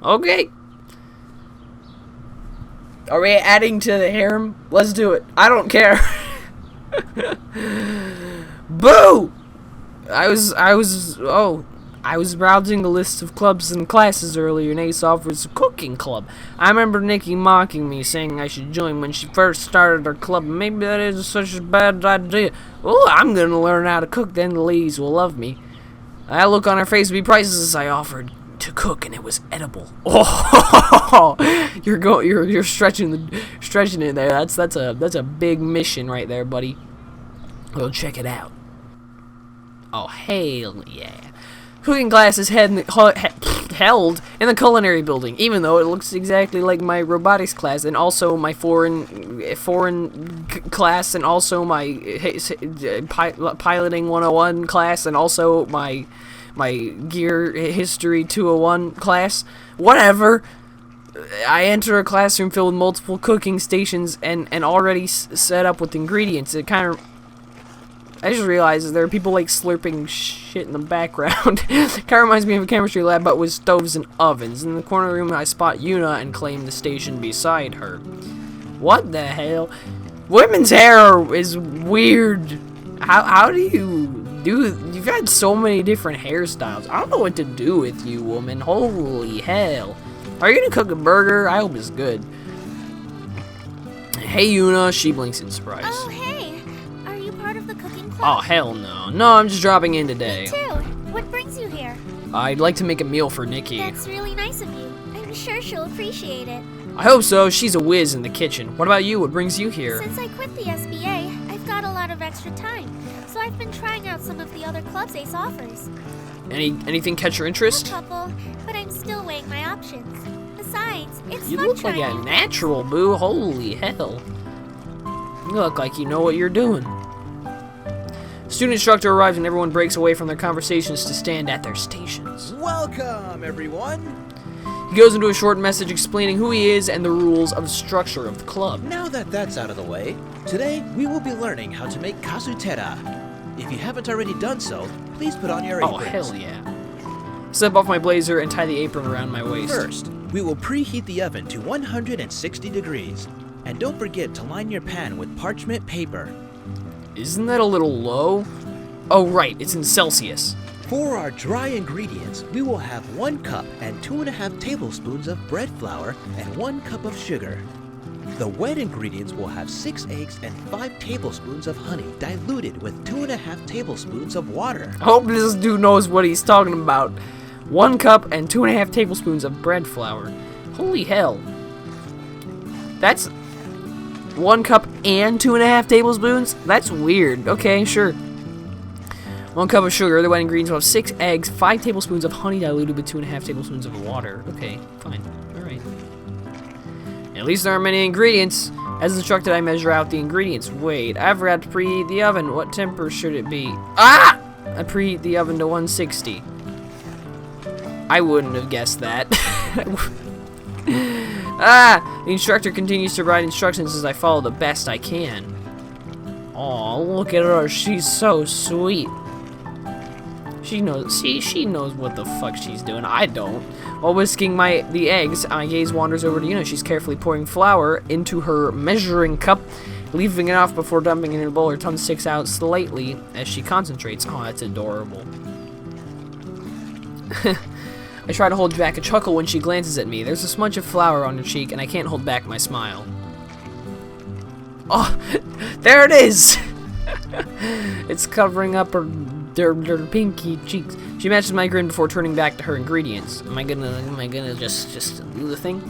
Okay. Are we adding to the harem? Let's do it. I don't care. Boo! I was browsing the list of clubs and classes earlier, and Ace offers a cooking club. I remember Nikki mocking me, saying I should join when she first started her club. Maybe that isn't such a bad idea. Well, I'm gonna learn how to cook, then the ladies will love me. That look on her face would be priceless as I offered to cook, and it was edible. Oh, you're stretching it there. That's a big mission right there, buddy. Well, check it out. Oh, hell yeah. Cooking class is held in the culinary building, even though it looks exactly like my robotics class, and also my foreign class, and also my piloting 101 class, and also my gear history 201 class. Whatever. I enter a classroom filled with multiple cooking stations and already set up with ingredients. It kind of... I just realized there are people like slurping shit in the background. Kind of reminds me of a chemistry lab, but with stoves and ovens. In the corner of the room, I spot Yuna and claim the station beside her. What the hell? Women's hair is weird. How do you do? You've had so many different hairstyles. I don't know what to do with you, woman. Holy hell! Are you gonna cook a burger? I hope it's good. Hey, Yuna. She blinks in surprise. Oh, hey. Part of the cooking club? Oh, hell no. No, I'm just dropping in today. Me too. What brings you here? I'd like to make a meal for Nikki. That's really nice of you. I'm sure she'll appreciate it. I hope so. She's a whiz in the kitchen. What about you? What brings you here? Since I quit the SBA, I've got a lot of extra time. So I've been trying out some of the other clubs Ace offers. Anything catch your interest? A couple, but I'm still weighing my options. Besides, it's You fun look like a trying. natural, boo. Holy hell. You look like you know what you're doing. Student instructor arrives and everyone breaks away from their conversations to stand at their stations. Welcome, everyone! He goes into a short message explaining who he is and the rules of the structure of the club. Now that that's out of the way, today we will be learning how to make kasutera. If you haven't already done so, please put on your aprons. Oh, hell yeah. Slip off my blazer and tie the apron around my waist. First, we will preheat the oven to 160 degrees. And don't forget to line your pan with parchment paper. Isn't that a little low? Oh, right, it's in Celsius. For our dry ingredients, we will have 1 cup and 2.5 tablespoons of bread flour and 1 cup of sugar. The wet ingredients will have 6 eggs and 5 tablespoons of honey diluted with 2.5 tablespoons of water. I hope this dude knows what he's talking about. 1 cup and 2.5 tablespoons of bread flour. Holy hell. That's 1 cup and 2.5 tablespoons? That's weird. Okay, sure. 1 cup of sugar. The wet ingredients will have 6 eggs, 5 tablespoons of honey diluted with 2.5 tablespoons of water. Okay, fine. Alright. At least there aren't many ingredients. As instructed, I measure out the ingredients. Wait, I forgot to preheat the oven. What temper should it be? Ah! I preheat the oven to 160. I wouldn't have guessed that. Ah! The instructor continues to provide instructions as I follow the best I can. Aw, look at her. She's so sweet. She knows. She knows what the fuck she's doing. I don't. While whisking the eggs, my gaze wanders over to Yuna. She's carefully pouring flour into her measuring cup, leaving it off before dumping it in a bowl. Her tongue sticks out slightly as she concentrates. Oh, that's adorable. I try to hold back a chuckle when she glances at me. There's a smudge of flour on her cheek, and I can't hold back my smile. Oh, there it is! It's covering up her pinky cheeks. She matches my grin before turning back to her ingredients. Am I gonna just do the thing?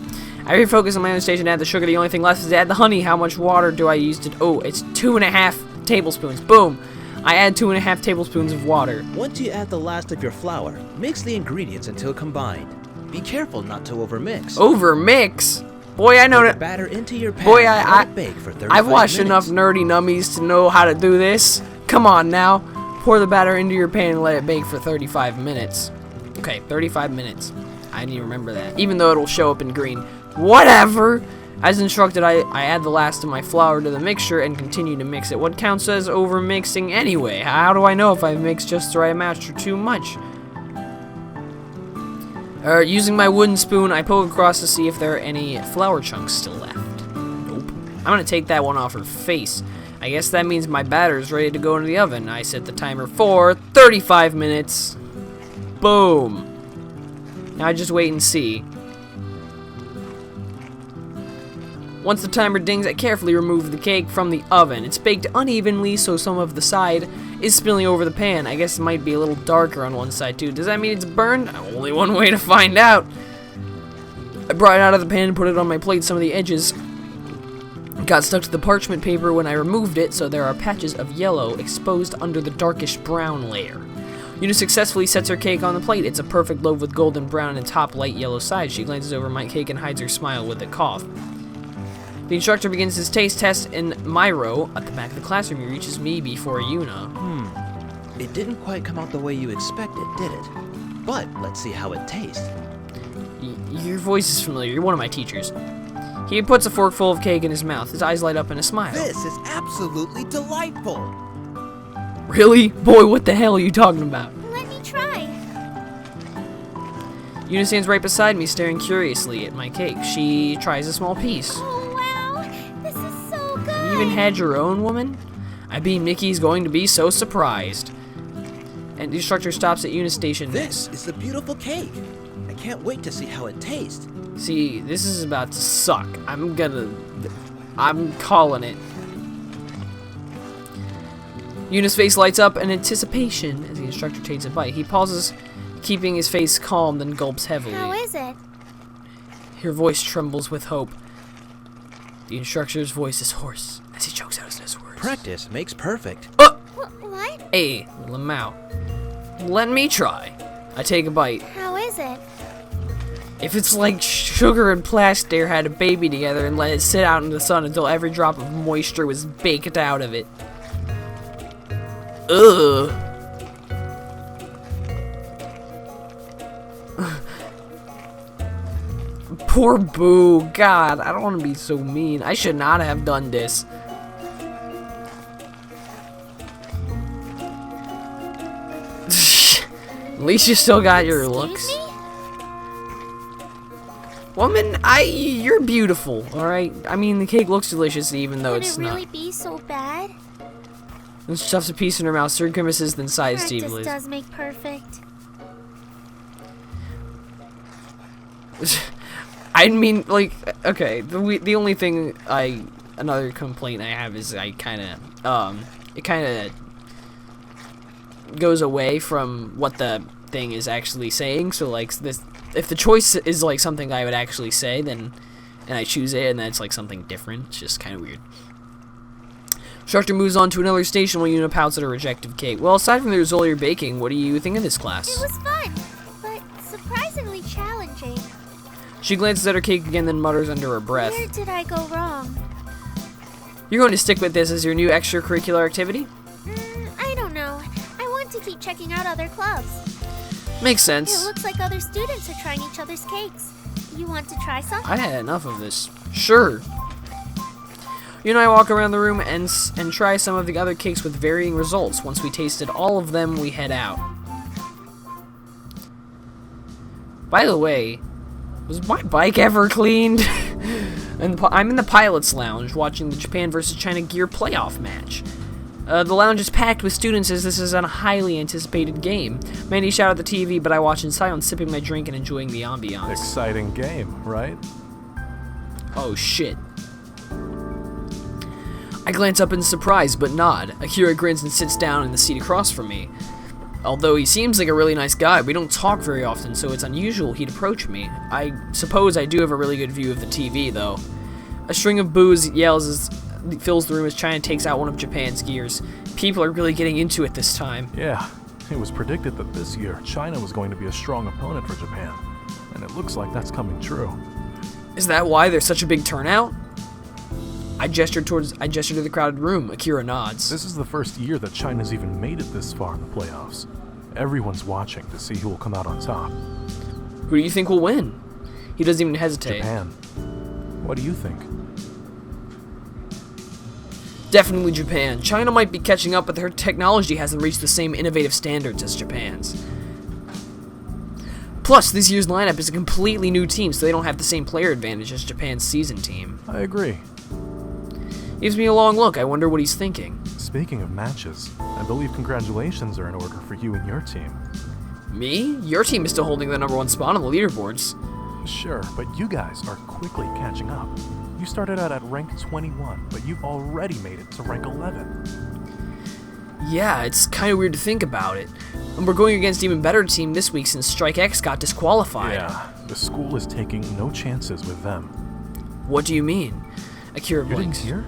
I refocus on my own station and add the sugar. The only thing left is to add the honey. How much water do I use to... Oh, it's 2.5 tablespoons. Boom! I add 2.5 tablespoons of water. Once you add the last of your flour, mix the ingredients until combined. Be careful not to overmix. Overmix? Boy, I know that. Batter into your pan. Boy, Let it bake for 35 I've watched minutes. enough nerdy nummies to know how to do this. Come on now. Pour the batter into your pan and let it bake for 35 minutes. Okay, 35 minutes. I need to remember that. Even though it'll show up in green. Whatever! As instructed, I add the last of my flour to the mixture and continue to mix it. What counts as overmixing anyway? How do I know if I've mixed just the right amount or too much? Using my wooden spoon, I poke across to see if there are any flour chunks still left. Nope. I'm gonna take that one off her face. I guess that means my batter is ready to go into the oven. I set the timer for 35 minutes. Boom. Now I just wait and see. Once the timer dings, I carefully remove the cake from the oven. It's baked unevenly, so some of the side is spilling over the pan. I guess it might be a little darker on one side too. Does that mean it's burned? Only one way to find out. I brought it out of the pan and put it on my plate. Some of the edges got stuck to the parchment paper when I removed it, so there are patches of yellow exposed under the darkish brown layer. Una successfully sets her cake on the plate. It's a perfect loaf with golden brown and top light yellow sides. She glances over my cake and hides her smile with a cough. The instructor begins his taste test in my row. At the back of the classroom, he reaches me before Una. It didn't quite come out the way you expected, did it? But let's see how it tastes. Your voice is familiar. You're one of my teachers. He puts a forkful of cake in his mouth. His eyes light up in a smile. This is absolutely delightful. Really? Boy, what the hell are you talking about? Let me try. Una stands right beside me, staring curiously at my cake. She tries a small piece. Oh, wow. This is so good. You even had your own, woman? I bet Mickey's going to be so surprised. And the instructor stops at Una's station This next. is a beautiful cake. I can't wait to see how it tastes. See, this is about to suck. I'm calling it. Una's face lights up in anticipation as the instructor takes a bite. He pauses, keeping his face calm, then gulps heavily. How is it? Her voice trembles with hope. The instructor's voice is hoarse as he chokes out his words. Practice makes perfect. What? Hey, Lamau. Let me try. I take a bite. How is it? If it's like sugar and plastic had a baby together and let it sit out in the sun until every drop of moisture was baked out of it. Ugh. Poor Boo. God, I don't want to be so mean. I should not have done this. At least you still got your looks. Excuse me? Woman, you're beautiful, alright? I mean, the cake looks delicious even though Could it's it really not. be so bad? And she stuffs a piece in her mouth, stirred grimaces, then sighs Practice deeply. does make perfect. I mean, like, okay, the only thing another complaint I have is it kind of goes away from what the thing is actually saying. So like this, if the choice is like something I would actually say, then and I choose it, and then it's like something different. It's just kind of weird. Instructor moves on to another station while Una pouts at her rejected cake. Well, aside from the result of baking, what do you think of this class? It was fun, but surprisingly challenging. She glances at her cake again, then mutters under her breath. Where did I go wrong? You're going to stick with this as your new extracurricular activity? I don't know. I want to keep checking out other clubs. Makes It sense. looks like other students are trying each other's cakes. You want to try some? I had enough of this. Sure. You and I walk around the room and try some of the other cakes with varying results. Once we tasted all of them, we head out. By the way, was my bike ever cleaned? And I'm in the pilot's lounge watching the Japan versus China gear playoff match. The lounge is packed with students as this is a highly anticipated game. Many shout at the TV, but I watch in silence, sipping my drink and enjoying the ambiance. Exciting game, right? Oh shit. I glance up in surprise, but nod. Akira grins and sits down in the seat across from me. Although he seems like a really nice guy, we don't talk very often, so it's unusual he'd approach me. I suppose I do have a really good view of the TV, though. A string of boos yells as fills the room as China takes out one of Japan's gears. People are really getting into it this time. Yeah, it was predicted that this year China was going to be a strong opponent for Japan, and it looks like that's coming true. Is that why there's such a big turnout? I gesture to the crowded room. Akira nods. This is the first year that China's even made it this far in the playoffs. Everyone's watching to see who will come out on top. Who do you think will win? He doesn't even hesitate. Japan. What do you think? Definitely Japan. China might be catching up, but their technology hasn't reached the same innovative standards as Japan's. Plus, this year's lineup is a completely new team, so they don't have the same player advantage as Japan's season team. I agree. Gives me a long look. I wonder what he's thinking. Speaking of matches, I believe congratulations are in order for you and your team. Me? Your team is still holding the #1 spot on the leaderboards. Sure, but you guys are quickly catching up. You started out at rank 21, but you've already made it to rank 11. Yeah, it's kind of weird to think about it. And we're going against even better team this week since Strike X got disqualified. Yeah, the school is taking no chances with them. What do you mean? Akira You didn't blinks. hear?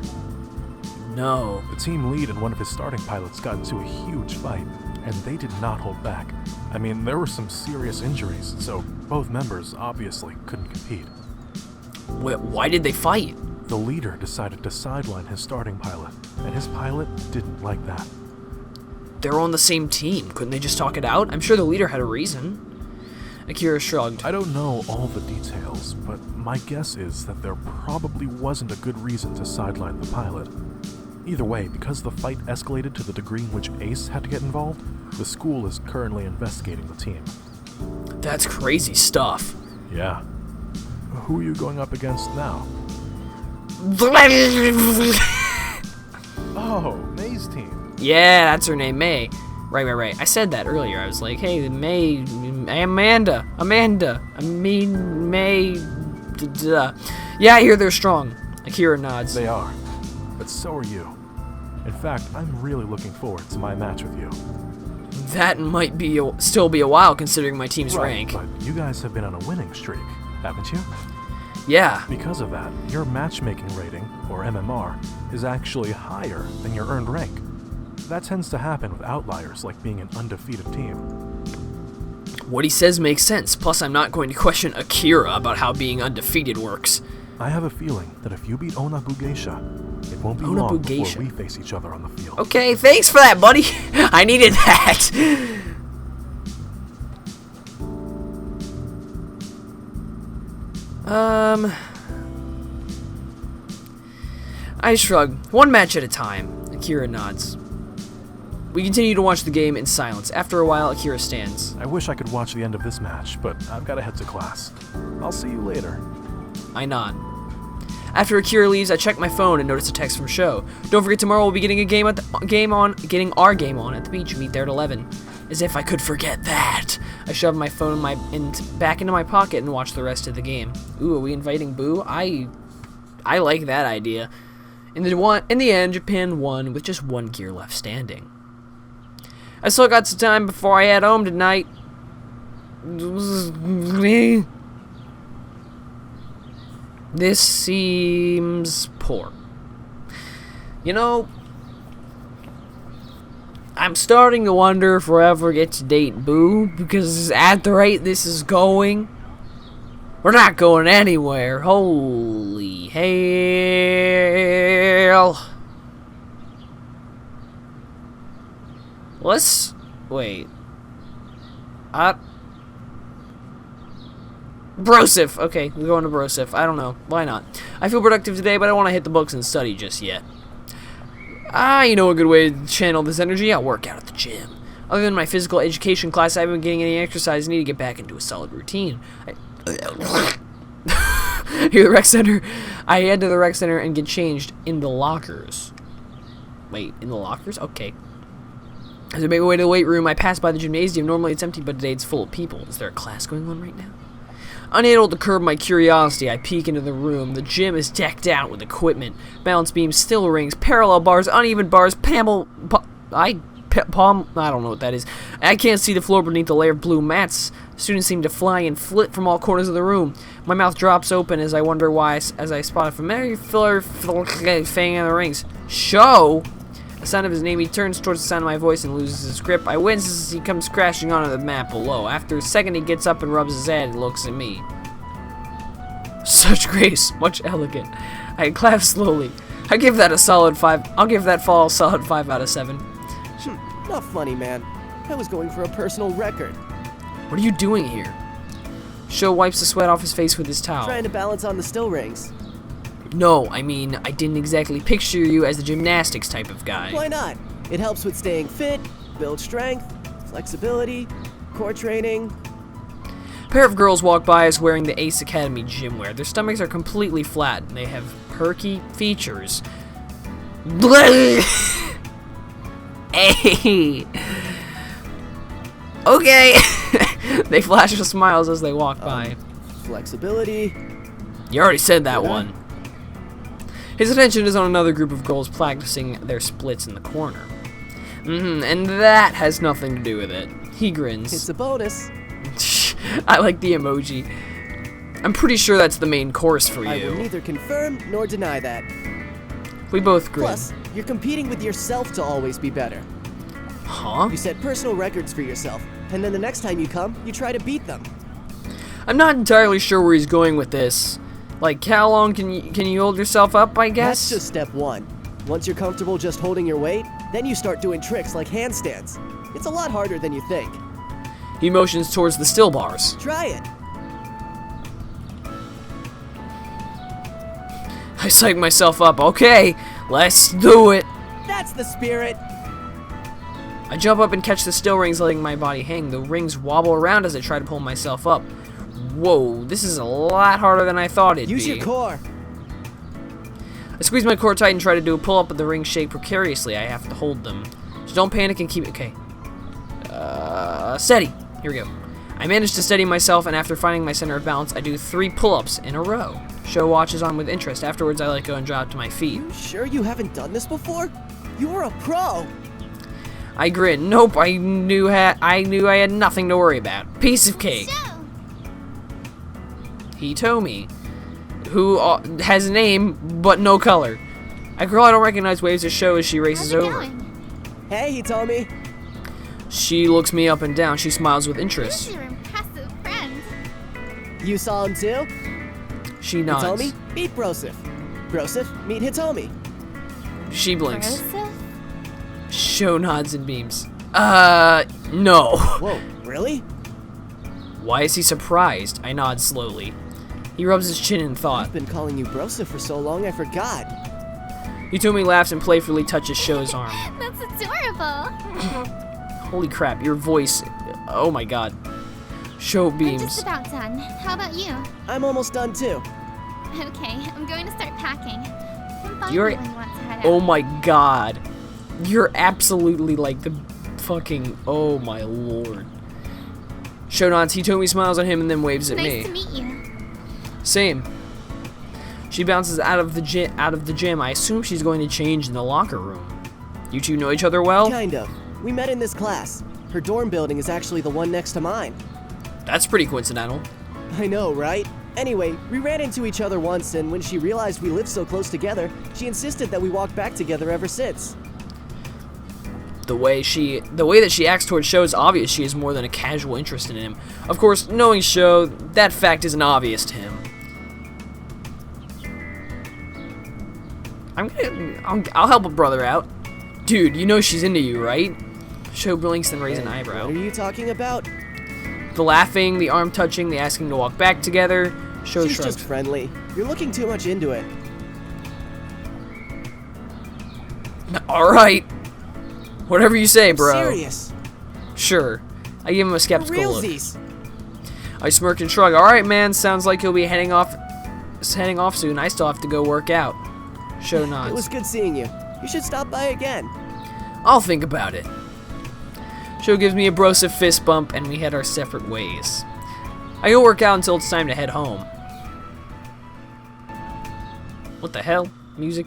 No. The team lead and one of his starting pilots got into a huge fight, and they did not hold back. I mean, there were some serious injuries, so both members obviously couldn't compete. Why did they fight? The leader decided to sideline his starting pilot, and his pilot didn't like that. They're on the same team. Couldn't they just talk it out? I'm sure the leader had a reason. Akira shrugged. I don't know all the details, but my guess is that there probably wasn't a good reason to sideline the pilot. Either way, because the fight escalated to the degree in which Ace had to get involved, the school is currently investigating the team. That's crazy stuff. Yeah. Who are you going up against now? Oh, May's team. Yeah, that's her name, May. Right. I said that earlier. I was like, hey, May, Amanda. I mean, May. Yeah, I hear they're strong. Akira nods. They are. But so are you. In fact, I'm really looking forward to my match with you. That might still be a while considering my team's rank. But you guys have been on a winning streak, haven't you? Yeah. Because of that, your matchmaking rating, or MMR, is actually higher than your earned rank. That tends to happen with outliers like being an undefeated team. What he says makes sense, plus I'm not going to question Akira about how being undefeated works. I have a feeling that if you beat Onabu Geisha, it won't be Onabu long Geisha. before we face each other on the field. Okay, thanks for that, buddy. I needed that. I shrug. One match at a time. Akira nods. We continue to watch the game in silence. After a while, Akira stands. I wish I could watch the end of this match, but I've got to head to class. I'll see you later. I nod. After Akira leaves, I check my phone and notice a text from Sho. Don't forget tomorrow we'll be getting getting our game on at the beach. Meet there at 11. As if I could forget that. I shove my phone back into my pocket and watch the rest of the game. Ooh, are we inviting Boo? I like that idea. In the end, Japan won with just one gear left standing. I still got some time before I head home tonight. This seems poor. You know, I'm starting to wonder if we'll ever get to date Boo, because at the rate this is going, we're not going anywhere. Holy hell. Let's wait. Brosif. Okay, we're going to Brosif. I don't know. Why not? I feel productive today, but I don't want to hit the books and study just yet. You know a good way to channel this energy? I'll work out at the gym. Other than my physical education class, I haven't been getting any exercise. I need to get back into a solid routine. Here, the rec center. I head to the rec center and get changed in the lockers. Wait, in the lockers? Okay. As I make my way to the weight room, I pass by the gymnasium. Normally it's empty, but today it's full of people. Is there a class going on right now? Unable to curb my curiosity, I peek into the room. The gym is decked out with equipment. Balance beams, still rings, parallel bars, uneven bars, I don't know what that is. I can't see the floor beneath the layer of blue mats. Students seem to fly and flit from all corners of the room. My mouth drops open as I wonder why, as I spot a familiar filler fang in the rings. Sho! The sound of his name, he turns towards the sound of my voice and loses his grip. I wince as he comes crashing onto the mat below. After a second, he gets up and rubs his head and looks at me. Such grace, much elegant. I clap slowly. I give that a solid 5. I'll give that fall a solid 5 out of 7. Not funny, man. I was going for a personal record. What are you doing here? Sho wipes the sweat off his face with his towel. Trying to balance on the still rings. No, I mean, I didn't exactly picture you as the gymnastics type of guy. Why not? It helps with staying fit, build strength, flexibility, core training. A pair of girls walk by us wearing the Ace Academy gym wear. Their stomachs are completely flat, and they have perky features. Hey! Okay! They flash with smiles as they walk by. Flexibility. You already said that Yeah. one. His attention is on another group of girls practicing their splits in the corner. And that has nothing to do with it. He grins. It's a bonus. I like the emoji. I'm pretty sure that's the main course for I will you. neither confirm nor deny that. We both grin. Plus, you're competing with yourself to always be better. Huh? You set personal records for yourself, and then the next time you come, you try to beat them. I'm not entirely sure where he's going with this. Like, how long can you hold yourself up, I guess? That's just step one. Once you're comfortable just holding your weight, then you start doing tricks like handstands. It's a lot harder than you think. He motions towards the still bars. Try it. I psych myself up. Okay, let's do it. That's the spirit. I jump up and catch the still rings, letting my body hang. The rings wobble around as I try to pull myself up. Whoa, this is a lot harder than I thought it'd Use be. your core. I squeeze my core tight and try to do a pull-up, but the rings shake precariously. I have to hold them. So don't panic and keep it. Okay. Steady. Here we go. I manage to steady myself, and after finding my center of balance, I do 3 pull-ups in a row. Show watches on with interest. Afterwards, I let go and drop to my feet. Sure you haven't done this before? You're a pro. I grin. Nope, I knew I had nothing to worry about. Piece of cake. So, Hitomi, who has a name but no color. A girl I don't recognize waves a show as she how's races it over. going? Hey, he told me. She looks me up and down. She smiles with Who's interest. your impressive friend? You saw him too? She nods. Hitomi, meet Brosif. Brosif, meet Hitomi. She blinks. Broseph? Show nods and beams. No. Whoa, really? Why is he surprised? I nod slowly. He rubs his chin in thought. I've been calling you Brosif for so long I forgot. Hitomi laughs and playfully touches Sho's arm. That's adorable. Holy crap, your voice. Oh my god. Sho I'm beams. just about done. How about you? I'm almost done too. Okay, I'm going to start packing. Come find You're- me when you want to head out. Oh my god. You're absolutely like the fucking. Oh my lord. Sho nods. Hitomi smiles at him and then waves at Nice me. to meet you. Same. She bounces out of the gym. I assume she's going to change in the locker room. You two know each other well? Kind of. We met in this class. Her dorm building is actually the one next to mine. That's pretty coincidental. I know, right? Anyway, we ran into each other once, and when she realized we lived so close together, she insisted that we walk back together ever since. The way that she acts towards Sho is obvious she has more than a casual interest in him. Of course, knowing Sho, that fact isn't obvious to him. I'll help a brother out. Dude, you know she's into you, right? Sho blinks and raises an eyebrow. What are you talking about? The laughing, the arm touching, the asking to walk back together. Sho She's shrugs. just friendly. You're looking too much into it. Alright. Whatever you say, bro. Serious. Sure. I give him a skeptical look. Realsies. I smirk and shrug. Alright, man. Sounds like you'll be heading off soon. I still have to go work out. Sho It was nods. good seeing you. You should stop by again. I'll think about it. Sho gives me a brosive fist bump, and we head our separate ways. I go work out until it's time to head home. What the hell? Music?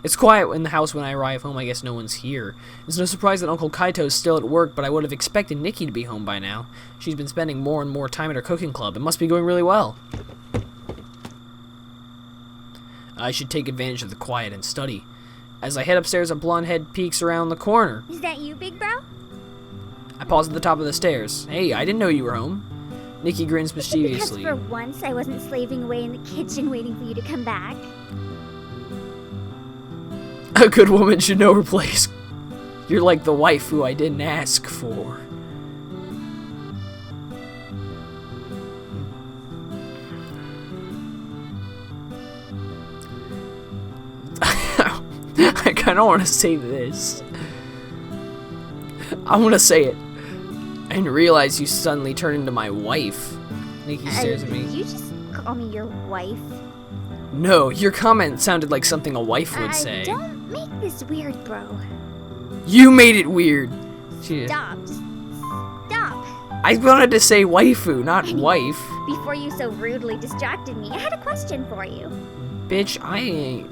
It's quiet in the house when I arrive home. I guess no one's here. It's no surprise that Uncle Kaito's still at work, but I would have expected Nikki to be home by now. She's been spending more and more time at her cooking club. It must be going really well. I should take advantage of the quiet and study. As I head upstairs, a blonde head peeks around the corner. Is that you, big bro? I pause at the top of the stairs. Hey, I didn't know you were home. Nikki grins Because mischievously. for once I wasn't slaving away in the kitchen waiting for you to come back. A good woman should know her place. You're like the wife who I didn't ask for. I kind of want to say this. I want to say it. I didn't realize you suddenly turned into my wife. Nikki stares at Did me. you just call me your wife? No, your comment sounded like something a wife would say. Don't make this weird, bro. You made it weird. She- Stop. Just stop. I wanted to say waifu, not wife. Before you so rudely distracted me, I had a question for you. Bitch, I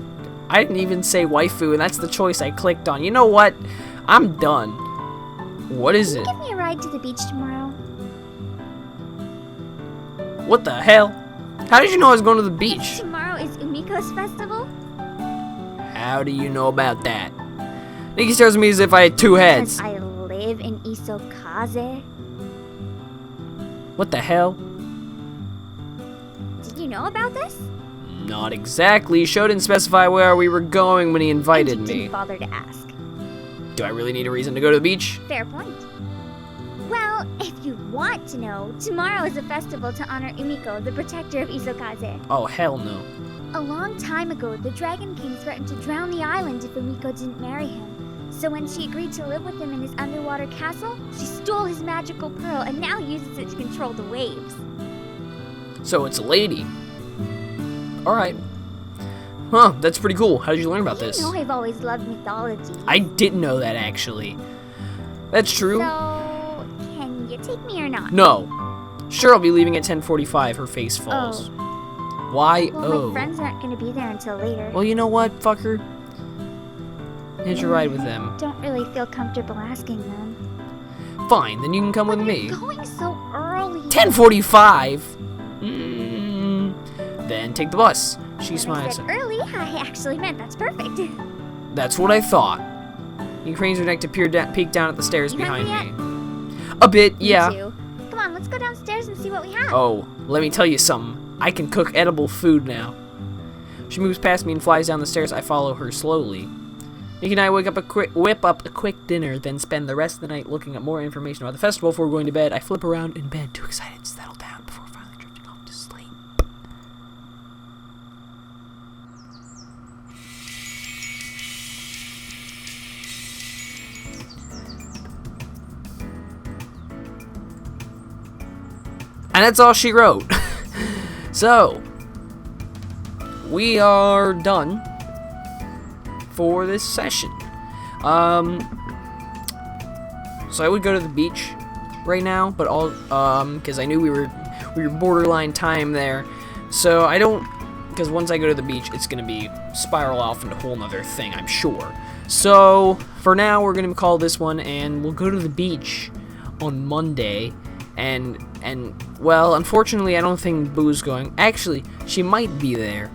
didn't even say waifu, and that's the choice I clicked on. You know what? I'm done. What is Can it? you give me a ride to the beach tomorrow? What the hell? How did you know I was going to the beach? Tomorrow is Umiko's festival? How do you know about that? Nikki stares at me as if I had two heads. Because I live in Isokaze. What the hell? Did you know about this? Not exactly. Sho didn't specify where we were going when he invited And you me. didn't bother to ask. Do I really need a reason to go to the beach? Fair point. Well, if you want to know, tomorrow is a festival to honor Umiko, the protector of Isokaze. Oh, hell no. A long time ago, the Dragon King threatened to drown the island if Umiko didn't marry him. So when she agreed to live with him in his underwater castle, she stole his magical pearl and now uses it to control the waves. So it's a lady. Alright. Huh, that's pretty cool. How did you learn about this? You know I've always loved mythology. I didn't know that, actually. That's true. So, can you take me or not? No. Sure, I'll be leaving at 10:45. Her face falls. Why? Well, my friends aren't going to be there until later. Well, you know what, fucker? Hitch a ride with them. Don't really feel comfortable asking them. Fine, then you can come with But me. they're going so early. 10:45? Then take the bus. She When I smiles. said early, I actually meant that's perfect. That's what I thought. He cranes her neck to peek down at the stairs You behind hungry me. A bit, yeah. Me too. Come on, let's go downstairs and see what we have. Oh, let me tell you something. I can cook edible food now. She moves past me and flies down the stairs. I follow her slowly. Nikki and I whip up a quick dinner, then spend the rest of the night looking at more information about the festival before going to bed. I flip around in bed, too excited to settle down before finally drifting off to sleep. And that's all she wrote. So, we are done for this session. So I would go to the beach right now, but all because I knew we were borderline time there. So I don't, because once I go to the beach, it's gonna be spiral off into a whole nother thing, I'm sure. So for now, we're gonna call this one, and we'll go to the beach on Monday. And well, unfortunately, I don't think Boo's going. Actually, she might be there,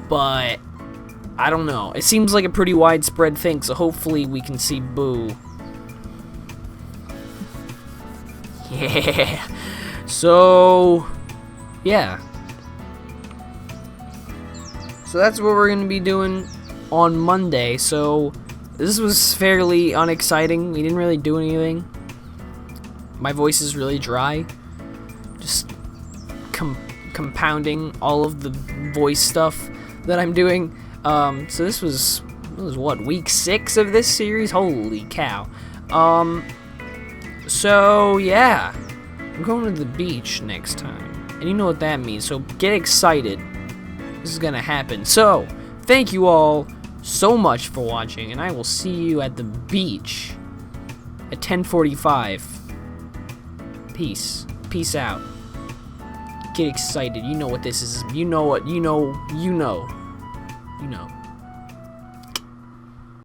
but I don't know. It seems like a pretty widespread thing, so hopefully we can see Boo. Yeah. So, yeah. So that's what we're gonna be doing on Monday. So this was fairly unexciting. We didn't really do anything. My voice is really dry. Just compounding all of the voice stuff that I'm doing. So this was what, week 6 of this series? Holy cow. So yeah, I'm going to the beach next time, and you know what that means, so get excited. This is gonna happen. So thank you all so much for watching, and I will see you at the beach at 10:45. Peace out. Get excited. You know what this is. You know.